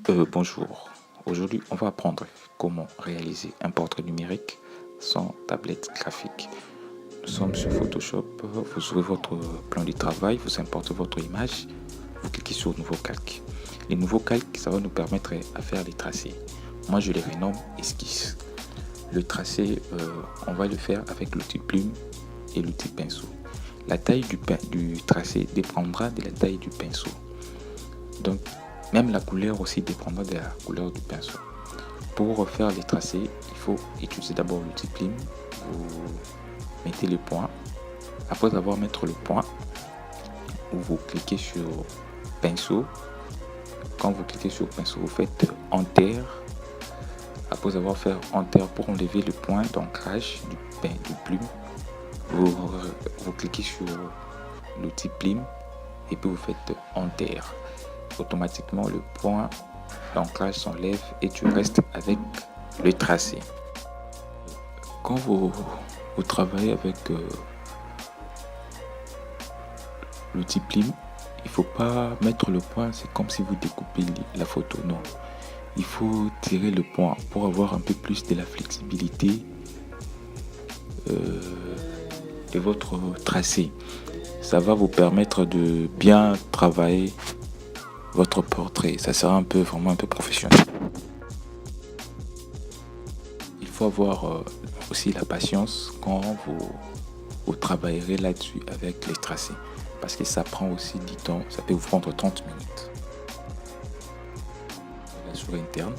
Bonjour, aujourd'hui on va apprendre comment réaliser un portrait numérique sans tablette graphique. Nous sommes sur Photoshop, vous ouvrez votre plan de travail, vous importez votre image, vous cliquez sur Nouveau calque. Les nouveaux calques, ça va nous permettre à faire des tracés. Moi je les renomme esquisses. Le tracé, on va le faire avec l'outil plume et l'outil pinceau. La taille du tracé dépendra de la taille du pinceau. Donc, même la couleur aussi dépendra de la couleur du pinceau. Pour faire les tracés, il faut utiliser d'abord l'outil plume. Vous mettez le point. Après avoir mis le point, vous cliquez sur pinceau. Quand vous cliquez sur pinceau, vous faites Enter. Après avoir fait Enter pour enlever le point d'ancrage du plume, vous cliquez sur l'outil plume et puis vous faites Enter. Automatiquement le point d'ancrage s'enlève et tu restes avec le tracé. Quand vous travaillez avec l'outil plume, il faut pas mettre le point, c'est comme si vous découpez la photo. Non, il faut tirer le point pour avoir un peu plus de la flexibilité de votre tracé. Ça va vous permettre de bien travailler votre portrait. Ça sera vraiment un peu professionnel. Il faut avoir aussi la patience quand vous travaillerez là-dessus avec les tracés, parce que ça prend aussi du temps. Ça peut vous prendre 30 minutes. La souris interne.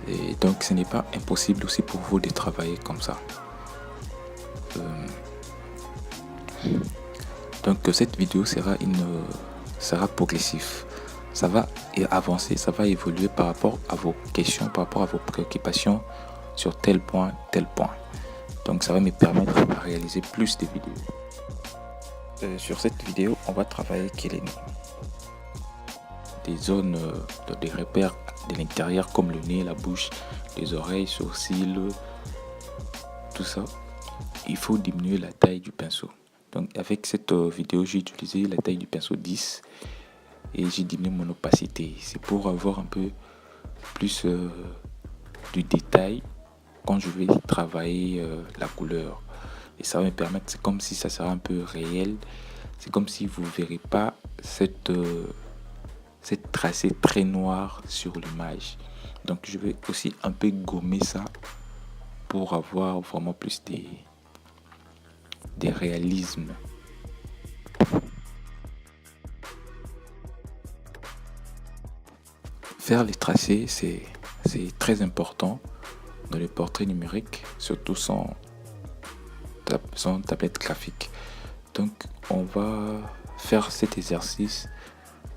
Et donc ce n'est pas impossible aussi pour vous de travailler comme ça. Donc cette vidéo sera progressive. Ça va avancer, ça va évoluer par rapport à vos questions, par rapport à vos préoccupations sur tel point, tel point. Donc ça va me permettre de réaliser plus de vidéos. Sur cette vidéo, on va travailler des zones, des repères de l'intérieur comme le nez, la bouche, les oreilles, sourcils, tout ça. Il faut diminuer la taille du pinceau. Donc avec cette vidéo, j'ai utilisé la taille du pinceau 10 et j'ai diminué mon opacité. C'est pour avoir un peu plus du détail quand je vais travailler la couleur. Et ça va me permettre, c'est comme si ça sera un peu réel. C'est comme si vous ne verrez pas cette tracé très noir sur l'image. Donc je vais aussi un peu gommer ça pour avoir vraiment plus des réalismes. Faire les tracés, c'est très important dans le portrait numérique, surtout sans tablette graphique. Donc on va faire cet exercice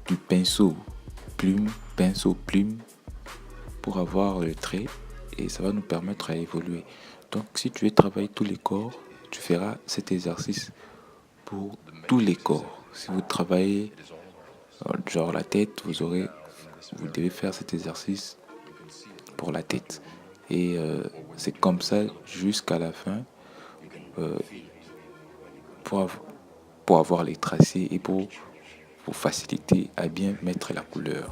du pinceau plume pour avoir le trait, et ça va nous permettre à évoluer. Donc si tu veux travailler tous les corps, tu feras cet exercice pour tous les corps. Si vous travaillez genre la tête, vous devez faire cet exercice pour la tête. Et c'est comme ça jusqu'à la fin pour avoir les tracés et pour vous faciliter à bien mettre la couleur.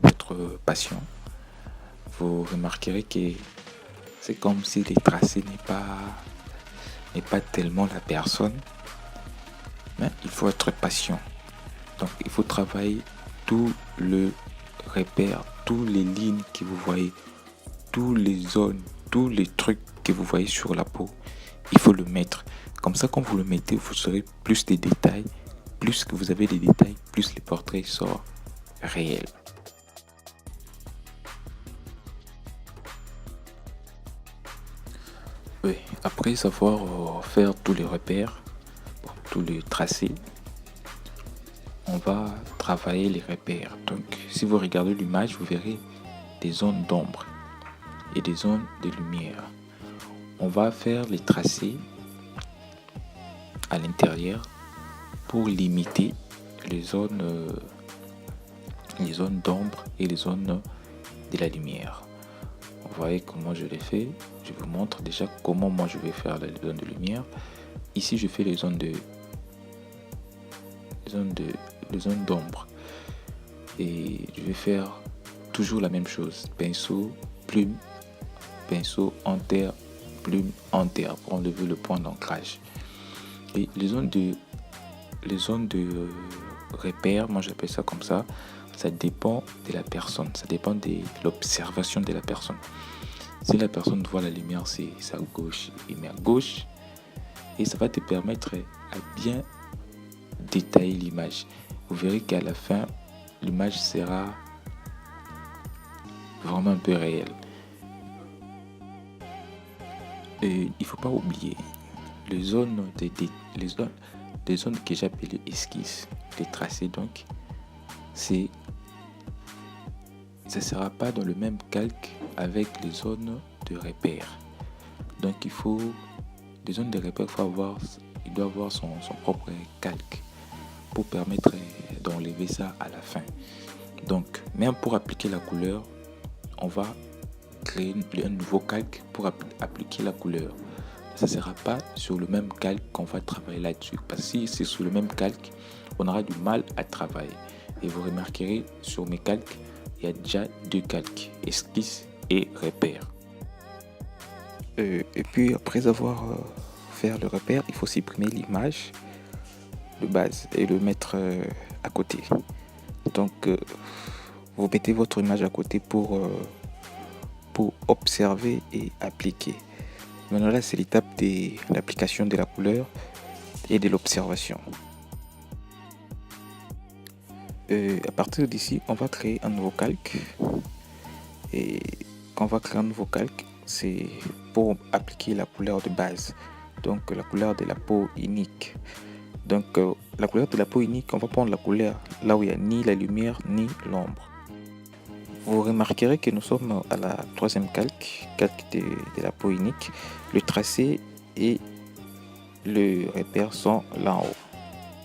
Votre patient, vous remarquerez que c'est comme si les tracés n'est pas tellement la personne, mais il faut être patient. Donc il faut travailler tout le repère, toutes les lignes que vous voyez, toutes les zones, tous les trucs que vous voyez sur la peau. Il faut le mettre. Comme ça, quand vous le mettez, vous aurez plus de détails. Plus que vous avez des détails, plus le portrait sort réel. Oui, après avoir faire tous les repères, tous les tracés, on va travailler les repères. Donc, si vous regardez l'image, vous verrez des zones d'ombre et des zones de lumière. On va faire les tracés à l'intérieur pour limiter les zones d'ombre et les zones de la lumière. Vous voyez comment je l'ai fait. Je vous montre déjà comment moi je vais faire les zones de lumière. ici je fais les zones d'ombre. Et je vais faire toujours la même chose. Pinceau, plume, pinceau, enterre, plume, enterre pour enlever le point d'ancrage. Et les zones de repère, moi j'appelle ça comme ça dépend de la personne, ça dépend de l'observation de la personne. Si la personne voit la lumière, c'est à gauche, il met à gauche et ça va te permettre à bien détailler l'image. Vous verrez qu'à la fin, l'image sera vraiment un peu réelle. Et il ne faut pas oublier les zones que j'appelle esquisses, les tracés donc, ça ne sera pas dans le même calque avec les zones de repère. Donc les zones de repère, il doit avoir son propre calque pour permettre d'enlever ça à la fin. Donc, même pour appliquer la couleur, on va créer un nouveau calque pour appliquer la couleur. Ça ne sera pas sur le même calque qu'on va travailler là-dessus. Parce que si c'est sur le même calque, on aura du mal à travailler. Et vous remarquerez, sur mes calques, il y a déjà deux calques, esquisse et repère. Et puis, après avoir fait le repère, il faut supprimer l'image de base et le mettre à côté. Donc, vous mettez votre image à côté pour observer et appliquer. Maintenant là, c'est l'étape de l'application de la couleur et de l'observation. À partir d'ici, on va créer un nouveau calque. Et quand on va créer un nouveau calque, c'est pour appliquer la couleur de base. Donc la couleur de la peau unique. Donc la couleur de la peau unique, on va prendre la couleur là où il n'y a ni la lumière ni l'ombre. Vous remarquerez que nous sommes à la troisième calque de la peau unique. Le tracé et le repère sont là en haut.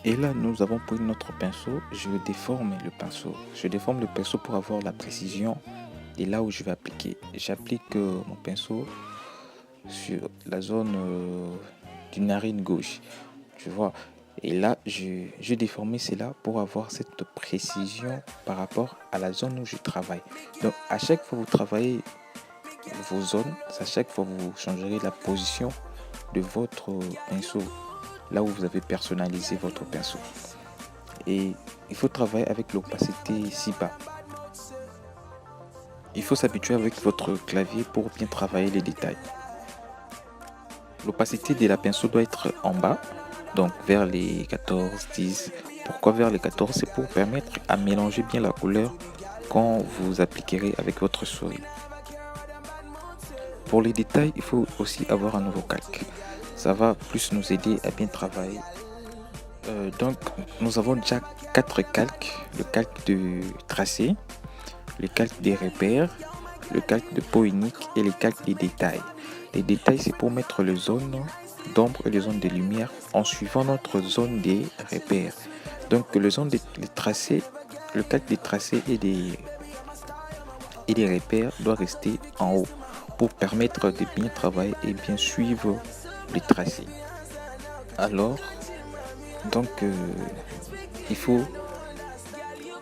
Et là, nous avons pris notre pinceau. Je déforme le pinceau. Je déforme le pinceau pour avoir la précision de là où je vais appliquer. J'applique mon pinceau sur la zone du narine gauche. Tu vois. Et là, je déforme cela pour avoir cette précision par rapport à la zone où je travaille. Donc, à chaque fois que vous travaillez vos zones, à chaque fois vous changerez la position de votre pinceau, là où vous avez personnalisé votre pinceau. Et il faut travailler avec l'opacité si bas. Il faut s'habituer avec votre clavier pour bien travailler les détails. L'opacité de la pinceau doit être en bas. Donc vers les 14, 10. Pourquoi vers les 14? C'est pour permettre à mélanger bien la couleur quand vous appliquerez avec votre souris. Pour les détails, il faut aussi avoir un nouveau calque. Ça va plus nous aider à bien travailler. Donc nous avons déjà 4 calques. Le calque de tracé, le calque des repères, le calque de peau unique et le calque des détails. Les détails, c'est pour mettre les zones d'ombre et les zones de lumière en suivant notre zone des repères. Donc le calque des tracés et des repères doit rester en haut pour permettre de bien travailler et bien suivre les tracés. Alors, donc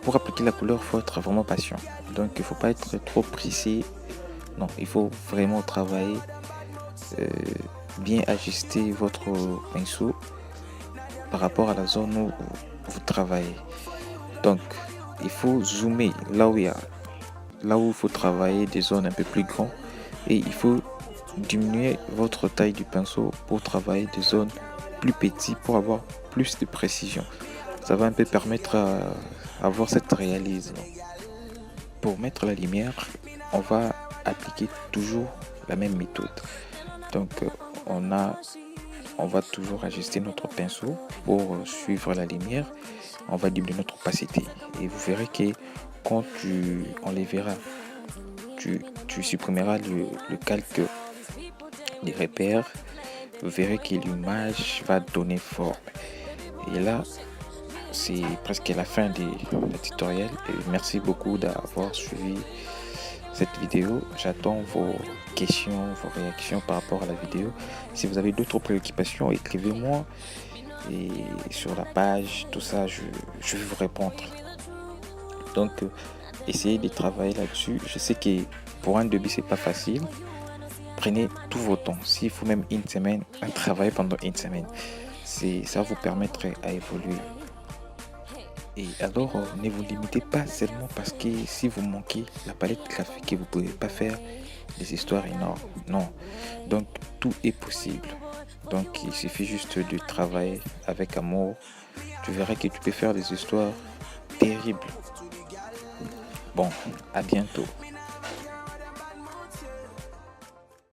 pour appliquer la couleur, il faut être vraiment patient. Donc il ne faut pas être trop pressé. Non, il faut vraiment travailler, bien ajuster votre pinceau par rapport à la zone où vous travaillez. Donc il faut zoomer là où il faut travailler des zones un peu plus grandes, et il faut diminuer votre taille du pinceau pour travailler des zones plus petites pour avoir plus de précision. Ça va un peu permettre à avoir cette réalisme. Pour mettre la lumière, on va appliquer toujours la même méthode. Donc on va toujours ajuster notre pinceau pour suivre la lumière. On va diminuer notre opacité. Et vous verrez que quand tu enlèveras, tu supprimeras le calque des repères, vous verrez que l'image va donner forme. Et là, c'est presque la fin du tutoriel. Et merci beaucoup d'avoir suivi cette vidéo. J'attends vos questions, vos réactions par rapport à la vidéo. Si vous avez d'autres préoccupations, écrivez-moi et sur la page, tout ça, je vais vous répondre. Donc, essayez de travailler là-dessus. Je sais que pour un début, c'est pas facile. Prenez tout votre temps. S'il faut même une semaine, travaillez pendant une semaine. Ça vous permettrait à évoluer. Et alors, ne vous limitez pas seulement parce que si vous manquez la palette graphique et vous ne pouvez pas faire des histoires énormes. Non. Donc, tout est possible. Donc, il suffit juste de travailler avec amour. Tu verras que tu peux faire des histoires terribles. Bon, à bientôt.